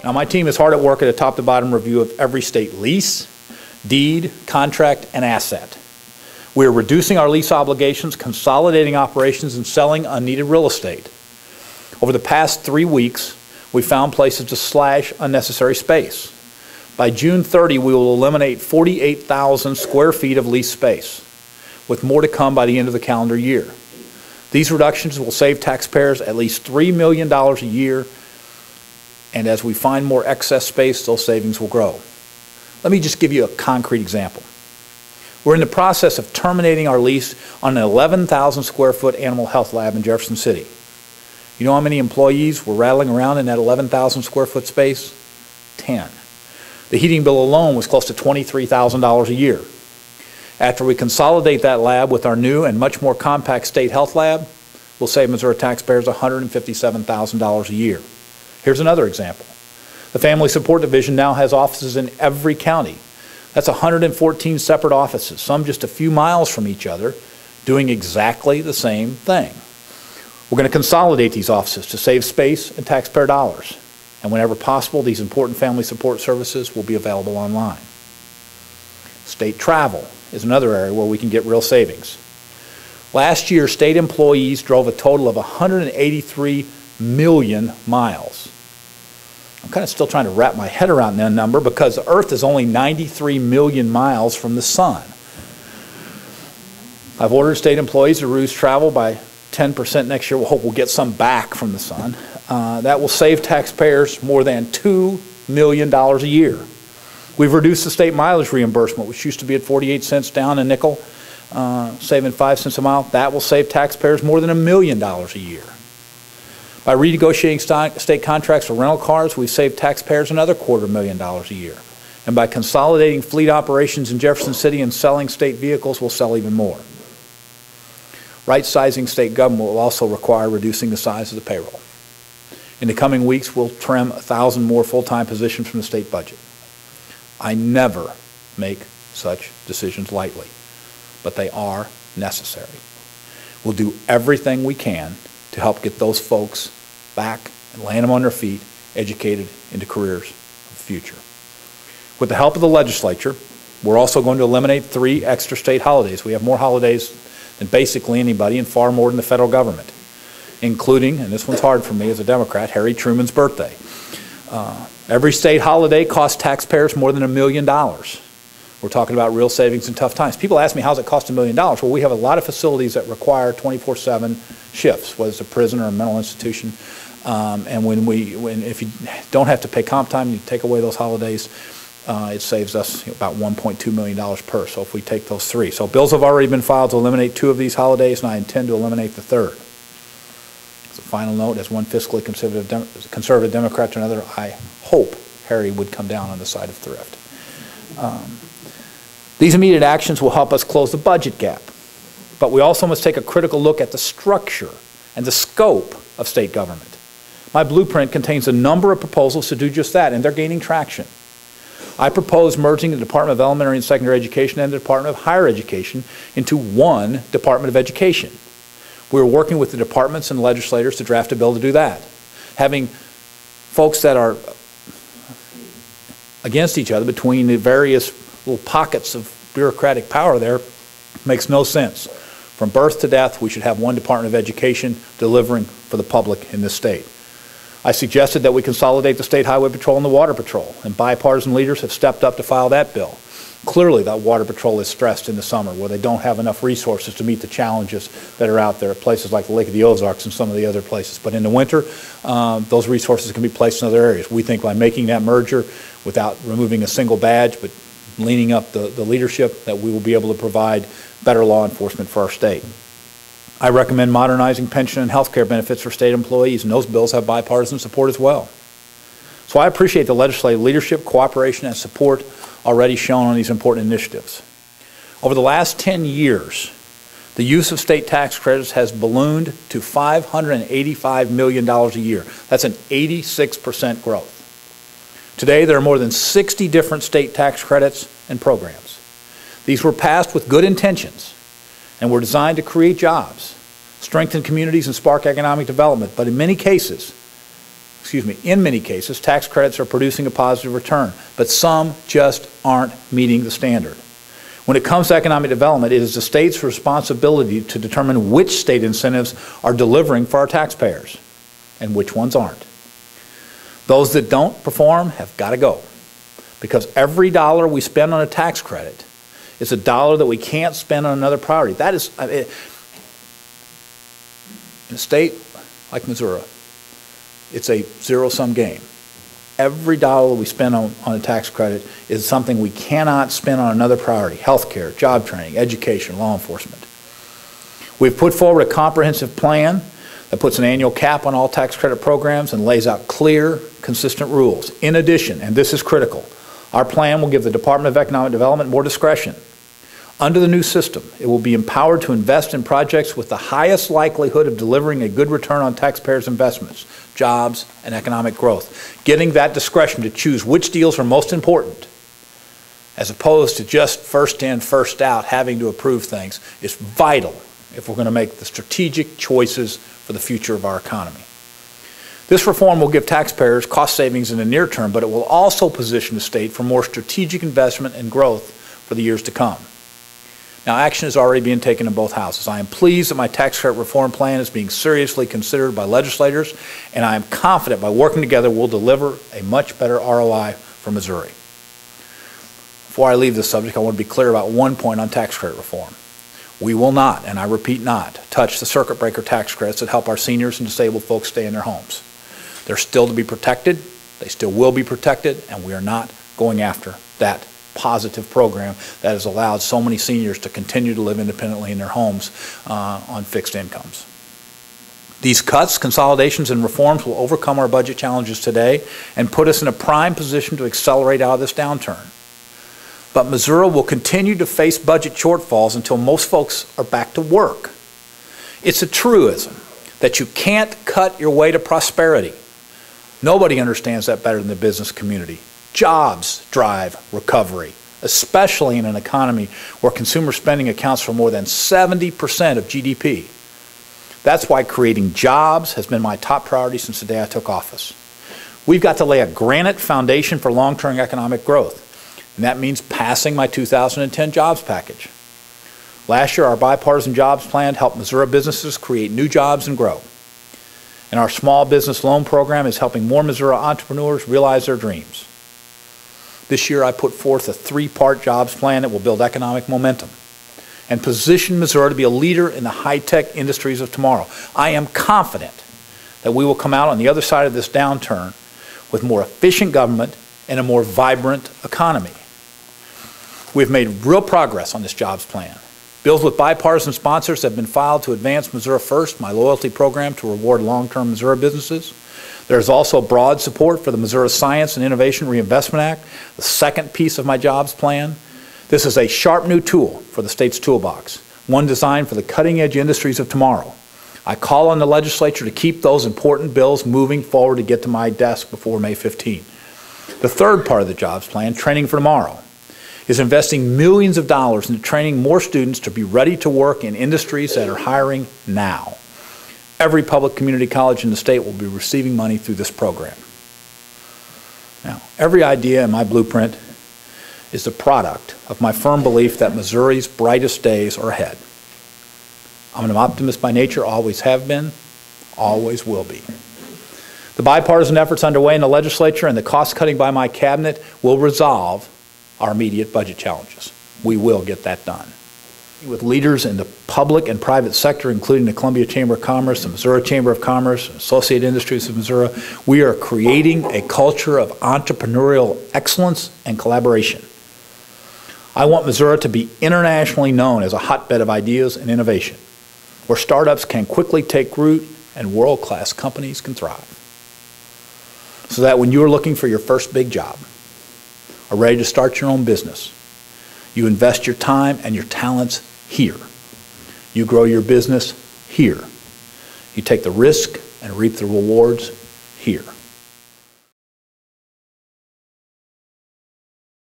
Now, my team is hard at work at a top-to-bottom review of every state lease, deed, contract, and asset. We are reducing our lease obligations, consolidating operations, and selling unneeded real estate. Over the past 3 weeks, we found places to slash unnecessary space. By June 30, we will eliminate 48,000 square feet of lease space, with more to come by the end of the calendar year. These reductions will save taxpayers at least $3 million a year, and as we find more excess space, those savings will grow. Let me just give you a concrete example. We're in the process of terminating our lease on an 11,000 square foot animal health lab in Jefferson City. You know how many employees were rattling around in that 11,000 square foot space? 10. The heating bill alone was close to $23,000 a year. After we consolidate that lab with our new and much more compact state health lab, we'll save Missouri taxpayers $157,000 a year. Here's another example. The Family Support Division now has offices in every county. That's 114 separate offices, some just a few miles from each other, doing exactly the same thing. We're going to consolidate these offices to save space and taxpayer dollars. And whenever possible, these important family support services will be available online. State travel is another area where we can get real savings. Last year, state employees drove a total of 183 million miles. I'm kind of still trying to wrap my head around that number because the Earth is only 93 million miles from the sun. I've ordered state employees to reduce travel by 10% next year. We'll hope we'll get some back from the sun. That will save taxpayers more than $2 million a year. We've reduced the state mileage reimbursement, which used to be at 48 cents down a nickel, saving 5 cents a mile. That will save taxpayers more than $1 million a year. By renegotiating state contracts for rental cars, we've saved taxpayers another $250,000 a year. And by consolidating fleet operations in Jefferson City and selling state vehicles, we'll sell even more. Right-sizing state government will also require reducing the size of the payroll. In the coming weeks, we'll trim 1,000 more full-time positions from the state budget. I never make such decisions lightly, but they are necessary. We'll do everything we can to help get those folks back and land them on their feet, educated into careers of the future. With the help of the legislature, we're also going to eliminate 3 extra state holidays. We have more holidays than basically anybody and far more than the federal government, including, and this one's hard for me as a Democrat, Harry Truman's birthday. Every state holiday costs taxpayers more than $1 million. We're talking about real savings in tough times. People ask me, how's it cost $1 million? Well, we have a lot of facilities that require 24/7 shifts, whether it's a prison or a mental institution. And if you don't have to pay comp time, you take away those holidays, it saves us about $1.2 million per. So if we take those 3. So bills have already been filed to eliminate 2 of these holidays, and I intend to eliminate the 3rd. As a final note, as one fiscally conservative Democrat to another, I hope Harry would come down on the side of thrift. These immediate actions will help us close the budget gap. But we also must take a critical look at the structure and the scope of state government. My blueprint contains a number of proposals to do just that, and they're gaining traction. I propose merging the Department of Elementary and Secondary Education and the Department of Higher Education into one Department of Education. We're working with the departments and legislators to draft a bill to do that. Having folks that are against each other between the various little pockets of bureaucratic power there makes no sense. From birth to death, we should have one Department of Education delivering for the public in this state. I suggested that we consolidate the State Highway Patrol and the Water Patrol, and bipartisan leaders have stepped up to file that bill. Clearly, that Water Patrol is stressed in the summer where they don't have enough resources to meet the challenges that are out there at places like the Lake of the Ozarks and some of the other places. But in the winter, those resources can be placed in other areas. We think by making that merger without removing a single badge, but leaning up the leadership, that we will be able to provide better law enforcement for our state. I recommend modernizing pension and health care benefits for state employees, and those bills have bipartisan support as well. So I appreciate the legislative leadership, cooperation, and support already shown on these important initiatives. Over the last 10 years, the use of state tax credits has ballooned to $585 million a year. That's an 86% growth. Today, there are more than 60 different state tax credits and programs. These were passed with good intentions and were designed to create jobs, strengthen communities, and spark economic development. But in many cases, in many cases, tax credits are producing a positive return, but some just aren't meeting the standard. When it comes to economic development, it is the state's responsibility to determine which state incentives are delivering for our taxpayers and which ones aren't. Those that don't perform have got to go, because every dollar we spend on a tax credit is a dollar that we can't spend on another priority. That is, in a state like Missouri, it's a zero-sum game. Every dollar we spend on a tax credit is something we cannot spend on another priority: healthcare, job training, education, law enforcement. We've put forward a comprehensive plan that puts an annual cap on all tax credit programs and lays out clear, consistent rules. In addition, and this is critical, our plan will give the Department of Economic Development more discretion. Under the new system, it will be empowered to invest in projects with the highest likelihood of delivering a good return on taxpayers' investments, jobs, and economic growth. Getting that discretion to choose which deals are most important, as opposed to just first in, first out, having to approve things, is vital if we're going to make the strategic choices for the future of our economy. This reform will give taxpayers cost savings in the near term, but it will also position the state for more strategic investment and growth for the years to come. Now, action is already being taken in both houses. I am pleased that my tax credit reform plan is being seriously considered by legislators, and I am confident by working together we'll deliver a much better ROI for Missouri. Before I leave this subject, I want to be clear about one point on tax credit reform. We will not, and I repeat not, touch the circuit breaker tax credits that help our seniors and disabled folks stay in their homes. They're still to be protected, they still will be protected, and we are not going after that positive program that has allowed so many seniors to continue to live independently in their homes on fixed incomes. These cuts, consolidations, and reforms will overcome our budget challenges today and put us in a prime position to accelerate out of this downturn. But Missouri will continue to face budget shortfalls until most folks are back to work. It's a truism that you can't cut your way to prosperity. Nobody understands that better than the business community. Jobs drive recovery, especially in an economy where consumer spending accounts for more than 70% of GDP. That's why creating jobs has been my top priority since the day I took office. We've got to lay a granite foundation for long-term economic growth, and that means passing my 2010 jobs package. Last year, our bipartisan jobs plan helped Missouri businesses create new jobs and grow. And our small business loan program is helping more Missouri entrepreneurs realize their dreams. This year, I put forth a three-part jobs plan that will build economic momentum and position Missouri to be a leader in the high-tech industries of tomorrow. I am confident that we will come out on the other side of this downturn with more efficient government and a more vibrant economy. We've made real progress on this jobs plan. Bills with bipartisan sponsors have been filed to advance Missouri First, my loyalty program to reward long-term Missouri businesses. There's also broad support for the Missouri Science and Innovation Reinvestment Act, the second piece of my jobs plan. This is a sharp new tool for the state's toolbox, one designed for the cutting-edge industries of tomorrow. I call on the legislature to keep those important bills moving forward to get to my desk before May 15. The third part of the jobs plan, Training for Tomorrow, is investing millions of dollars into training more students to be ready to work in industries that are hiring now. Every public community college in the state will be receiving money through this program. Now, every idea in my blueprint is the product of my firm belief that Missouri's brightest days are ahead. I'm an optimist by nature, always have been, always will be. The bipartisan efforts underway in the legislature and the cost cutting by my cabinet will resolve our immediate budget challenges. We will get that done. With leaders in the public and private sector, including the Columbia Chamber of Commerce, the Missouri Chamber of Commerce, Associated Industries of Missouri, we are creating a culture of entrepreneurial excellence and collaboration. I want Missouri to be internationally known as a hotbed of ideas and innovation, where startups can quickly take root and world-class companies can thrive. So that when you're looking for your first big job, or ready to start your own business, you invest your time and your talents here. You grow your business here. You take the risk and reap the rewards here.